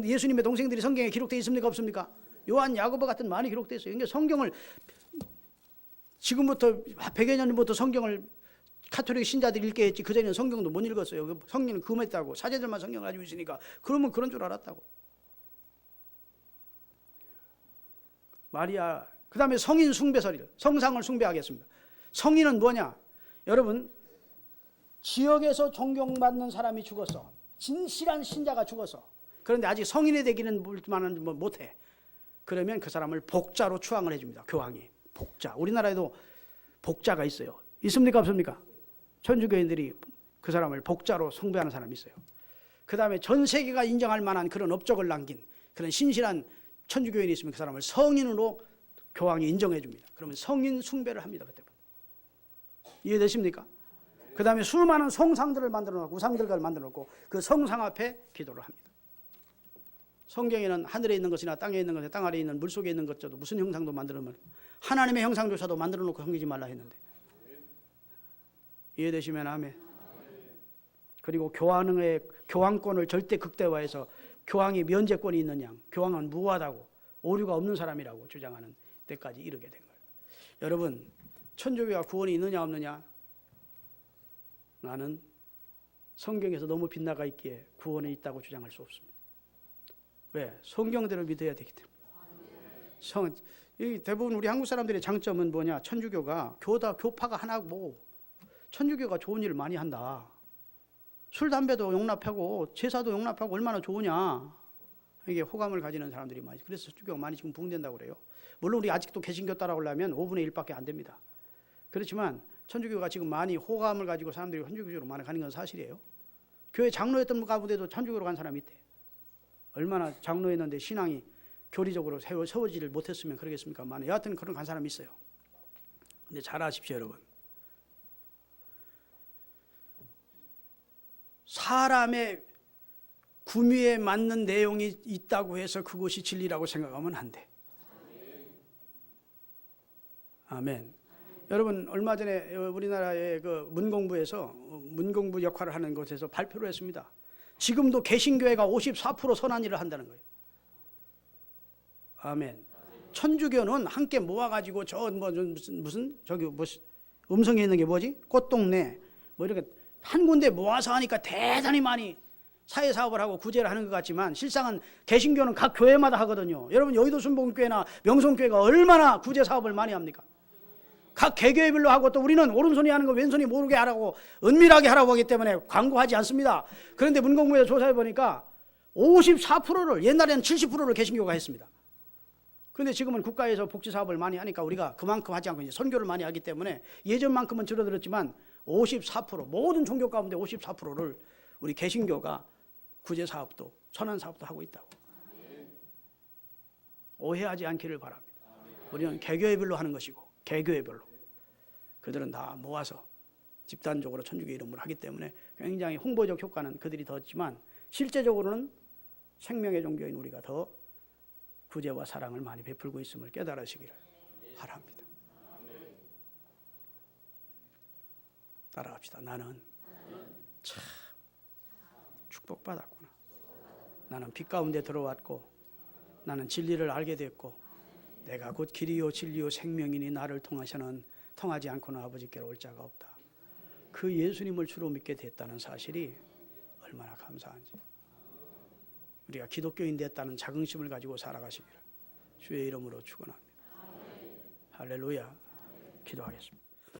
예수님의 동생들이 성경에 기록되어 있습니까? 없습니까? 요한, 야고보 같은 많이 기록되어 있어요. 그러니까 성경을 지금부터 100여 년 전부터 성경을 가톨릭 신자들이 읽게 했지, 그전에는 성경도 못 읽었어요. 성경은 금했다고, 사제들만 성경을 가지고 있으니까 그러면 그런 줄 알았다고. 마리아, 그 다음에 성인 숭배설이를, 성상을 숭배하겠습니다. 성인은 뭐냐? 여러분, 지역에서 존경받는 사람이 죽었어. 진실한 신자가 죽었어. 그런데 아직 성인이 되기는 못해. 그러면 그 사람을 복자로 추앙을 해줍니다. 교황이. 복자. 우리나라에도 복자가 있어요. 있습니까? 없습니까? 천주교인들이 그 사람을 복자로 숭배하는 사람이 있어요. 그 다음에 전 세계가 인정할 만한 그런 업적을 남긴 그런 신실한 천주교인이 있으면 그 사람을 성인으로 교황이 인정해 줍니다. 그러면 성인 숭배를 합니다. 그때부터. 이해되십니까? 그 다음에 수많은 성상들을 만들어 놓고 우상들을 만들어 놓고 그 성상 앞에 기도를 합니다. 성경에는 하늘에 있는 것이나 땅에 있는 것이나 땅 아래에 있는 물속에 있는 것조차도 무슨 형상도 만들어 놓고 하나님의 형상조차도 만들어 놓고 섬기지 말라 했는데, 이해되시면 아멘. 그리고 교황권을 절대 극대화해서 교황이 면제권이 있는 양, 교황은 무하다고 오류가 없는 사람이라고 주장하는 데까지 이르게 된 거예요. 여러분, 천주교가 구원이 있느냐 없느냐, 나는 성경에서 너무 빗나가 있기에 구원이 있다고 주장할 수 없습니다. 왜? 성경대로 믿어야 되기 때문에. 대부분 우리 한국 사람들의 장점은 뭐냐? 천주교가 교파가 하나고 천주교가 좋은 일을 많이 한다. 술, 담배도 용납하고 제사도 용납하고 얼마나 좋으냐. 이게 호감을 가지는 사람들이 많이. 그래서 천주교가 많이 지금 붕괴된다고 그래요. 물론 우리 아직도 개신교 따라오려면 5분의 1밖에 안 됩니다. 그렇지만 천주교가 지금 많이 호감을 가지고 사람들이 천주교로 많이 가는 건 사실이에요. 교회 장로였던 가운데도 천주교로 간 사람이 있대. 얼마나 장로였는데 신앙이 교리적으로 세워지를 못했으면 그러겠습니까? 여하튼 그런 간 사람이 있어요. 근데 잘 아십시오, 여러분. 사람의 구미에 맞는 내용이 있다고 해서 그것이 진리라고 생각하면 안 돼. 아멘. 여러분, 얼마 전에 우리나라의 그 문공부에서 문공부 역할을 하는 곳에서 발표를 했습니다. 지금도 개신교회가 54% 선한 일을 한다는 거예요. 아멘. 천주교는 함께 모아가지고 무슨 음성에 있는 게 뭐지? 꽃동네 이렇게 한 군데 모아서 하니까 대단히 많이 사회사업을 하고 구제를 하는 것 같지만 실상은 개신교는 각 교회마다 하거든요. 여러분, 여의도 순복음교회나 명성교회가 얼마나 구제사업을 많이 합니까? 각 개교회별로 하고, 또 우리는 오른손이 하는 거 왼손이 모르게 하라고 은밀하게 하라고 하기 때문에 광고하지 않습니다. 그런데 문공부에서 조사해 보니까 54%를, 옛날에는 70%를 개신교가 했습니다. 그런데 지금은 국가에서 복지사업을 많이 하니까 우리가 그만큼 하지 않고 이제 선교를 많이 하기 때문에 예전만큼은 줄어들었지만 54%, 모든 종교 가운데 54%를 우리 개신교가 구제사업도 선한사업도 하고 있다고. 오해하지 않기를 바랍니다. 우리는 개교회별로 하는 것이고, 개교회별로 그들은 다 모아서 집단적으로 천주교 이름을 하기 때문에 굉장히 홍보적 효과는 그들이 더 있지만 실제적으로는 생명의 종교인 우리가 더 구제와 사랑을 많이 베풀고 있음을 깨달으시기를 바랍니다. 따라합시다. 나는 참 축복받았구나. 나는 빛 가운데 들어왔고, 나는 진리를 알게 됐고, 내가 곧 길이요 진리요 생명이니 나를 통하지 않고는 아버지께로 올 자가 없다. 그 예수님을 주로 믿게 됐다는 사실이 얼마나 감사한지. 우리가 기독교인 됐다는 자긍심을 가지고 살아가시기를 주의 이름으로 축원합니다. 할렐루야. 기도하겠습니다.